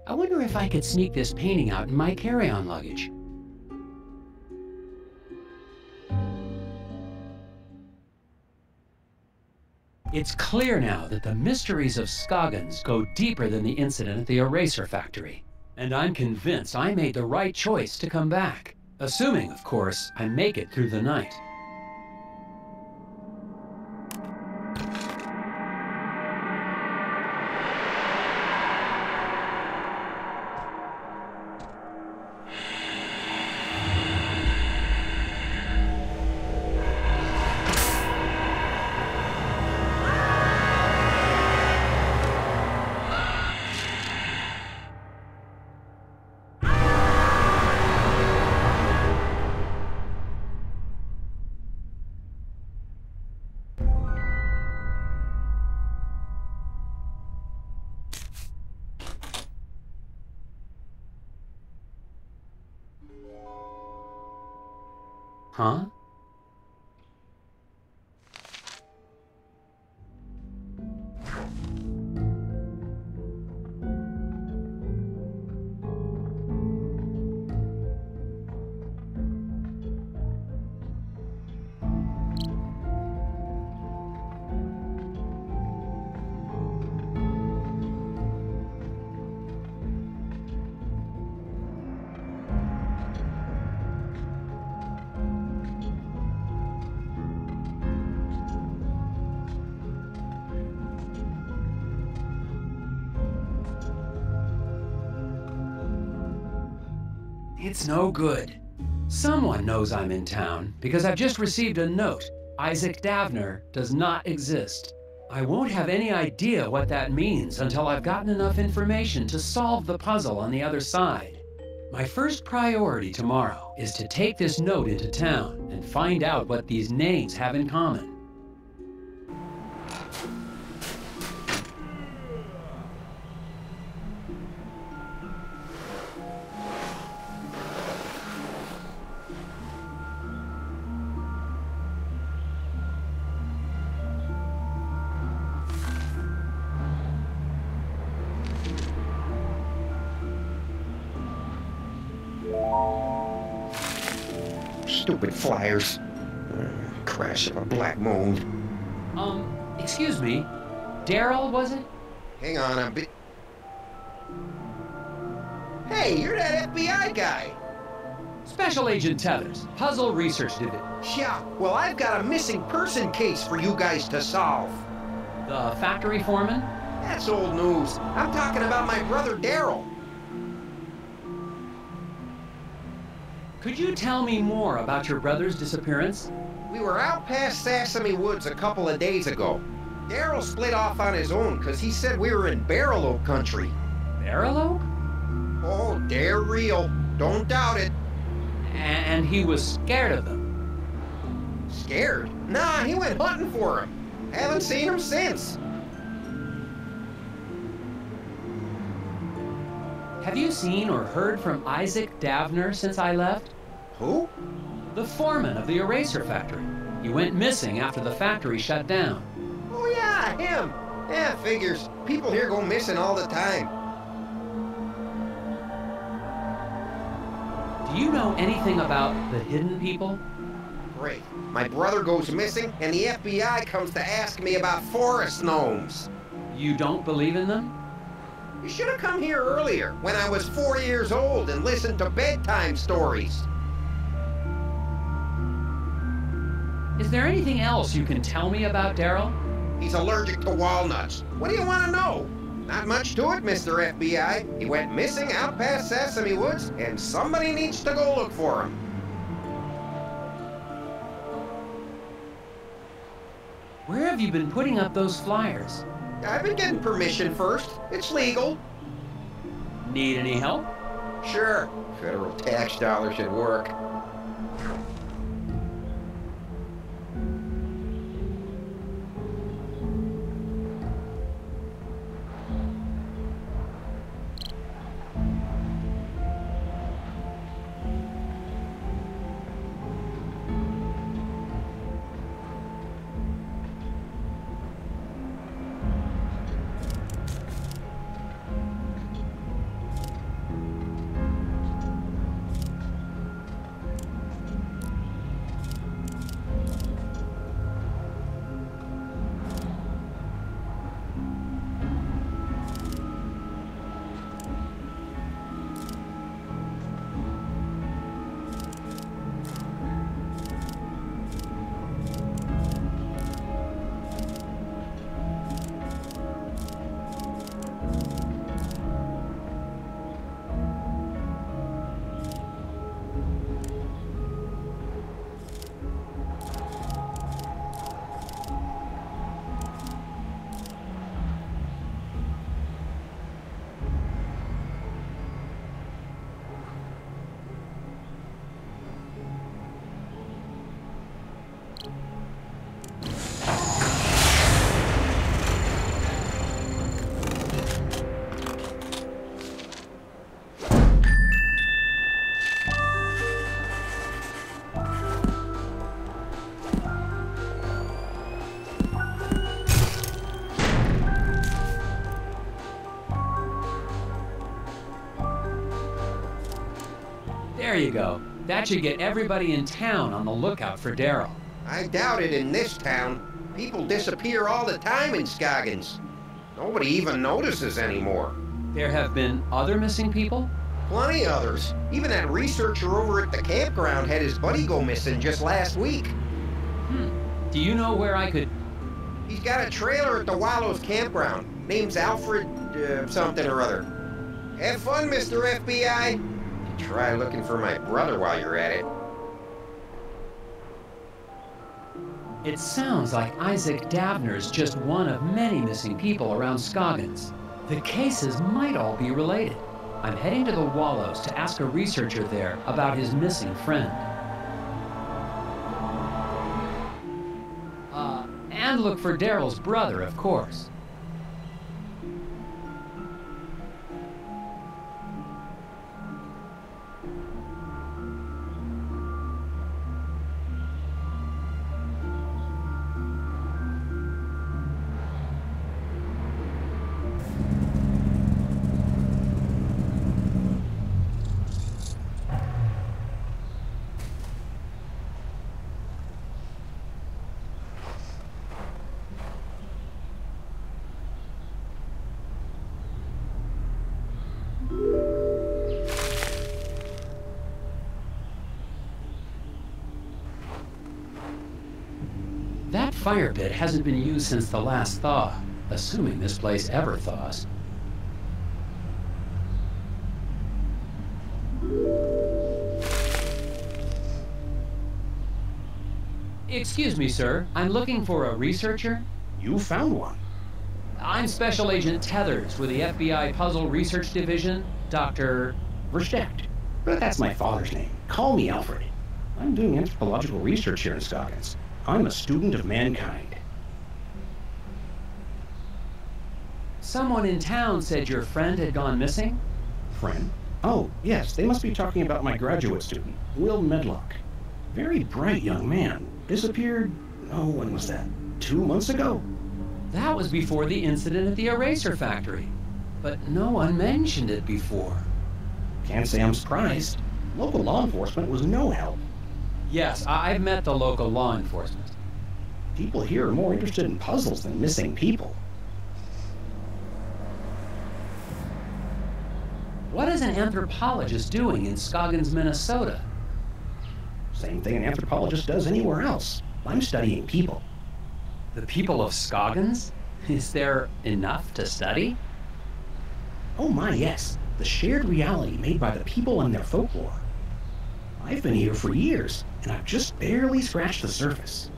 I wonder if I could sneak this painting out in my carry-on luggage. It's clear now that the mysteries of Scoggins go deeper than the incident at the eraser factory. And I'm convinced I made the right choice to come back. Assuming, of course, I make it through the night. Huh? It's no good. Someone knows I'm in town because I've just received a note. Isaac Davner does not exist. I won't have any idea what that means until I've gotten enough information to solve the puzzle on the other side. My first priority tomorrow is to take this note into town and find out what these names have in common. Stupid flyers. Crash of a black moon. Excuse me. Daryl, was it? Hang on a bit. Hey, you're that FBI guy. Special Agent Tethers, Puzzle Research Division. Yeah, well, I've got a missing person case for you guys to solve. The factory foreman? That's old news. I'm talking about my brother Daryl. Could you tell me more about your brother's disappearance? We were out past Sesame Woods a couple of days ago. Daryl split off on his own because he said we were in Barrel Oak country. Barrel Oak? Oh, they're real. Don't doubt it. And he was scared of them. Scared? Nah, he went hunting for him. Haven't seen him since. Have you seen or heard from Isaac Davner since I left? Who? The foreman of the eraser factory. He went missing after the factory shut down. Oh yeah, him. Yeah, figures. People here go missing all the time. Do you know anything about the hidden people? Great. My brother goes missing, and the FBI comes to ask me about forest gnomes. You don't believe in them? You should have come here earlier, when I was 4 years old, and listened to bedtime stories. Is there anything else you can tell me about Daryl? He's allergic to walnuts. What do you want to know? Not much to it, Mr. FBI. He went missing out past Sesame Woods, and somebody needs to go look for him. Where have you been putting up those flyers? I've been getting permission first. It's legal. Need any help? Sure. Federal tax dollars should work. There you go. That should get everybody in town on the lookout for Daryl. I doubt it in this town. People disappear all the time in Scoggins. Nobody even notices anymore. There have been other missing people? Plenty others. Even that researcher over at the campground had his buddy go missing just last week. Do you know where I could... He's got a trailer at the Wallows campground. Name's Alfred, something or other. Have fun, Mr. FBI. Try looking for my brother while you're at it. It sounds like Isaac Davner's just one of many missing people around Scoggins. The cases might all be related. I'm heading to the Wallows to ask a researcher there about his missing friend. And look for Daryl's brother, of course. That fire pit hasn't been used since the last thaw, assuming this place ever thaws. Excuse me, sir. I'm looking for a researcher. You found one. I'm Special Agent Tethers with the FBI Puzzle Research Division, Dr. Versteckt. But that's my father's name. Call me Alfred. I'm doing anthropological research here in Scoggins. I'm a student of mankind. Someone in town said your friend had gone missing? Friend? Oh, yes, they must be talking about my graduate student, Will Medlock. Very bright young man. Disappeared, when was that? 2 months ago? That was before the incident at the eraser factory. But no one mentioned it before. Can't say I'm surprised. Local law enforcement was no help. Yes, I've met the local law enforcement. People here are more interested in puzzles than missing people. What is an anthropologist doing in Scoggins, Minnesota? Same thing an anthropologist does anywhere else. I'm studying people. The people of Scoggins? Is there enough to study? Oh my, yes. The shared reality made by the people and their folklore. I've been here for years, and I've just barely scratched the surface.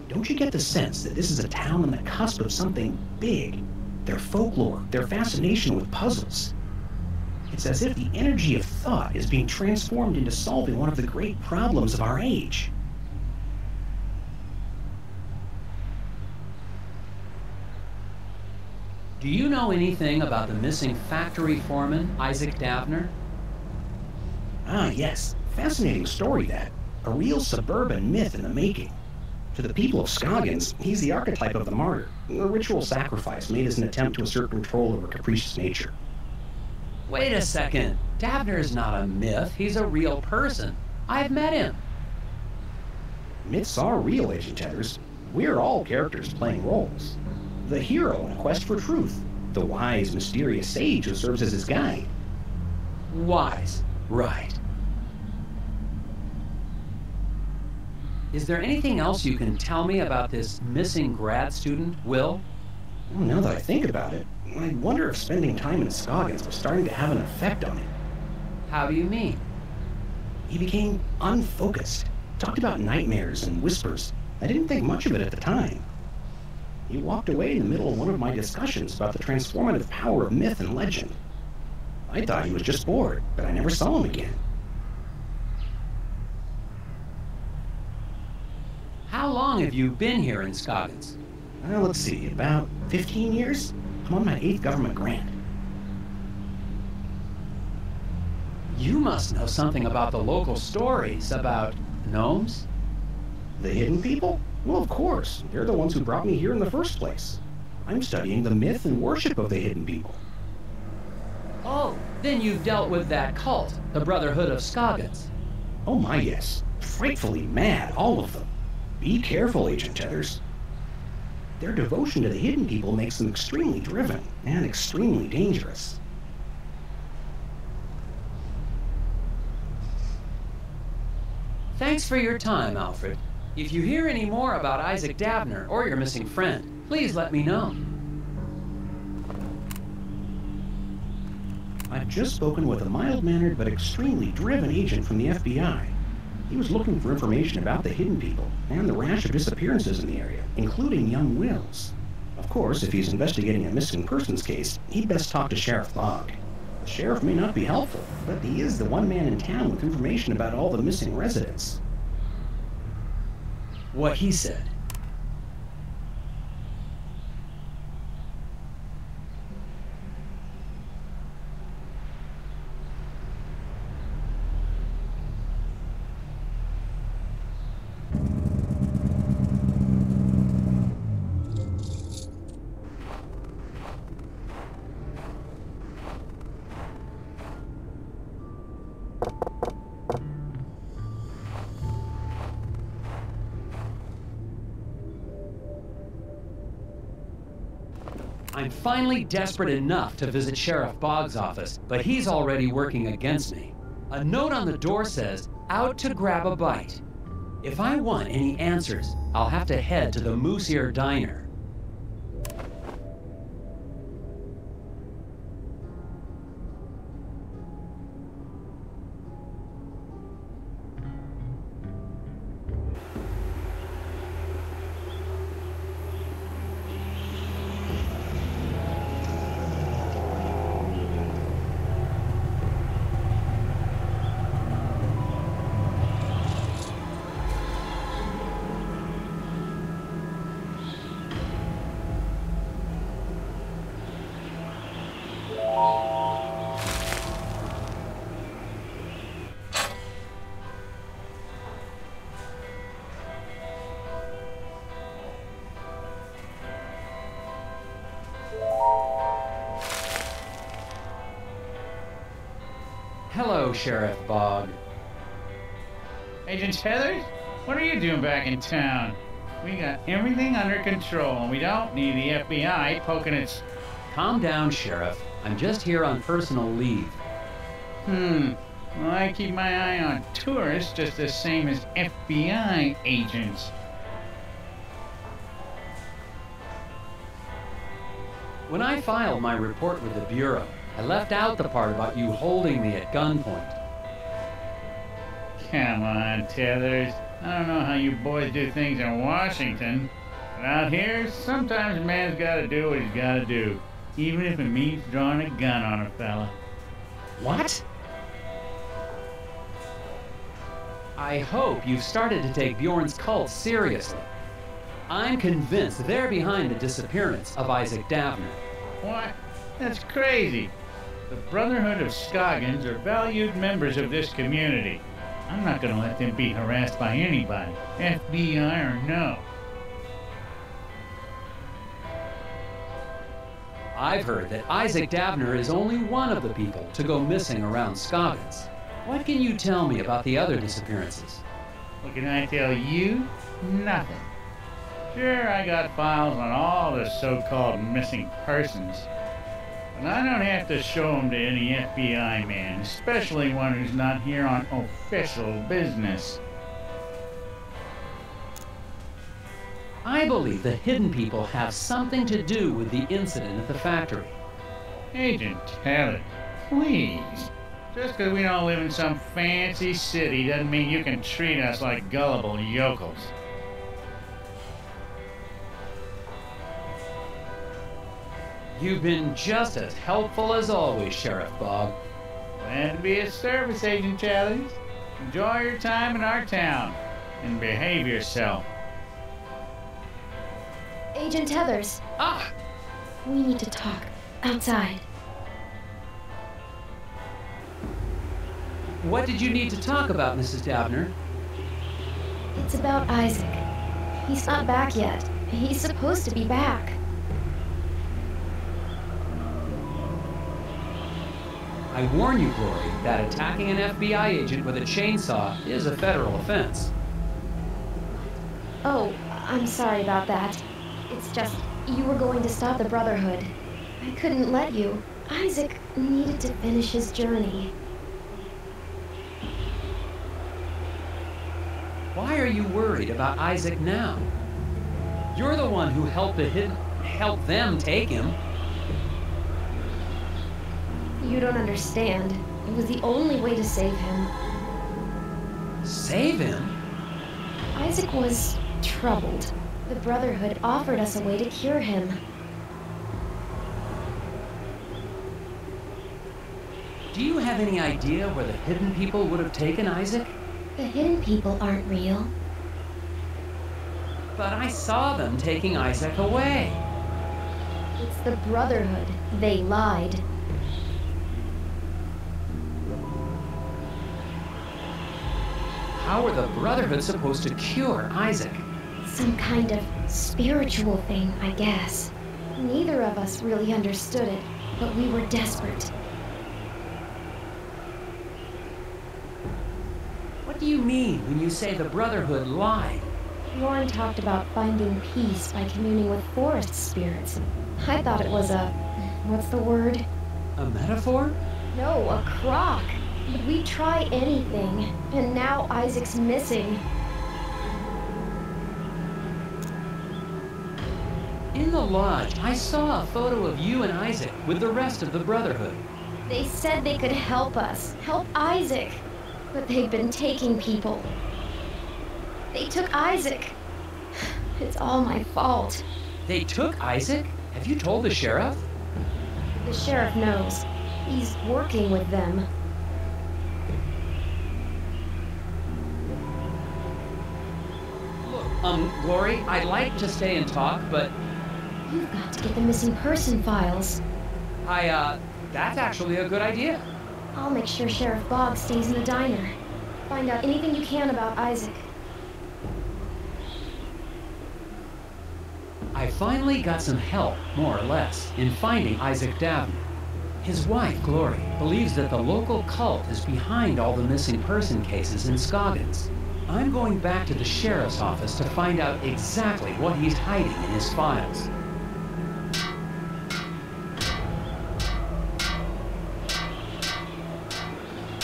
Don't you get the sense that this is a town on the cusp of something big? Their folklore, their fascination with puzzles. It's as if the energy of thought is being transformed into solving one of the great problems of our age. Do you know anything about the missing factory foreman, Isaac Davner? Ah, yes. Fascinating story, that. A real suburban myth in the making. To the people of Scoggins, he's the archetype of the martyr, a ritual sacrifice made as an attempt to assert control over capricious nature. Wait a second. Davner's not a myth. He's a real person. I've met him. Myths are real, Agent Tethers. We're all characters playing roles. The hero in a quest for truth. The wise, mysterious sage who serves as his guide. Wise. Right. Is there anything else you can tell me about this missing grad student, Will? Well, now that I think about it, I wonder if spending time in Scoggins was starting to have an effect on him. How do you mean? He became unfocused. Talked about nightmares and whispers. I didn't think much of it at the time. He walked away in the middle of one of my discussions about the transformative power of myth and legend. I thought he was just bored, but I never saw him again. How long have you been here in Scoggins? Well, let's see, about 15 years? I'm on my 8th government grant. You must know something about the local stories about gnomes? The hidden people? Well, of course. They're the ones who brought me here in the first place. I'm studying the myth and worship of the hidden people. Oh, then you've dealt with that cult, the Brotherhood of Scoggins. Oh my, yes. Frightfully mad, all of them. Be careful, Agent Tethers. Their devotion to the hidden people makes them extremely driven and extremely dangerous. Thanks for your time, Alfred. If you hear any more about Isaac Davner or your missing friend, please let me know. I've just spoken with a mild-mannered but extremely driven agent from the FBI. He was looking for information about the hidden people and the rash of disappearances in the area, including young Wills. Of course, if he's investigating a missing persons case, he'd best talk to Sheriff Bogg. The sheriff may not be helpful, but he is the one man in town with information about all the missing residents. What he said. I'm finally desperate enough to visit Sheriff Bogg's office, but he's already working against me. A note on the door says, "Out to grab a bite." If I want any answers, I'll have to head to the Moose Ear Diner. Hello, Sheriff Bogg. Agent Tethers? What are you doing back in town? We got everything under control, and we don't need the FBI poking its... Calm down, Sheriff. I'm just here on personal leave. Well, I keep my eye on tourists just the same as FBI agents. When I filed my report with the Bureau, I left out the part about you holding me at gunpoint. Come on, Tethers. I don't know how you boys do things in Washington, but out here, sometimes a man's gotta do what he's gotta do, even if it means drawing a gun on a fella. What? I hope you've started to take Bjorn's cult seriously. I'm convinced they're behind the disappearance of Isaac Davner. What? That's crazy. The Brotherhood of Scoggins are valued members of this community. I'm not gonna let them be harassed by anybody, FBI or no. I've heard that Isaac Davner is only one of the people to go missing around Scoggins. What can you tell me about the other disappearances? What can I tell you? Nothing. Sure, I got files on all the so-called missing persons, but I don't have to show them to any FBI man, especially one who's not here on official business. I believe the hidden people have something to do with the incident at the factory. Agent Telltales, please. Just because we don't live in some fancy city doesn't mean you can treat us like gullible yokels. You've been just as helpful as always, Sheriff Bogg. Glad to be of service, Agent Telltales. Enjoy your time in our town, and behave yourself. Agent Tethers, Ah! we need to talk. Outside. What did you need to talk about, Mrs. Davner? It's about Isaac. He's not back yet. He's supposed to be back. I warn you, Glory, that attacking an FBI agent with a chainsaw is a federal offense. Oh, I'm sorry about that. It's just, you were going to stop the Brotherhood. I couldn't let you. Isaac needed to finish his journey. Why are you worried about Isaac now? You're the one who helped them take him. You don't understand. It was the only way to save him. Save him? Isaac was troubled. The Brotherhood offered us a way to cure him. Do you have any idea where the hidden people would have taken Isaac? The hidden people aren't real. But I saw them taking Isaac away. It's the Brotherhood. They lied. How are the Brotherhood supposed to cure Isaac? Some kind of spiritual thing, I guess. Neither of us really understood it, but we were desperate. What do you mean when you say the Brotherhood lied? Lauren talked about finding peace by communing with forest spirits. I thought it was what's the word? A metaphor? No, a crock. But we'd try anything, and now Isaac's missing. In the lodge, I saw a photo of you and Isaac with the rest of the Brotherhood. They said they could help us, help Isaac. But they've been taking people. They took Isaac. It's all my fault. They took Isaac? Have you told the sheriff? The sheriff knows. He's working with them. Look, Glory, I'd like to stay and talk, but You've got to get the missing person files. that's actually a good idea. I'll make sure Sheriff Boggs stays in the diner. Find out anything you can about Isaac. I finally got some help, more or less, in finding Isaac Davner. His wife, Glory, believes that the local cult is behind all the missing person cases in Scoggins. I'm going back to the sheriff's office to find out exactly what he's hiding in his files.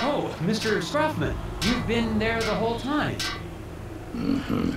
Oh, Mr. Scruffman, you've been there the whole time. Mm-hmm.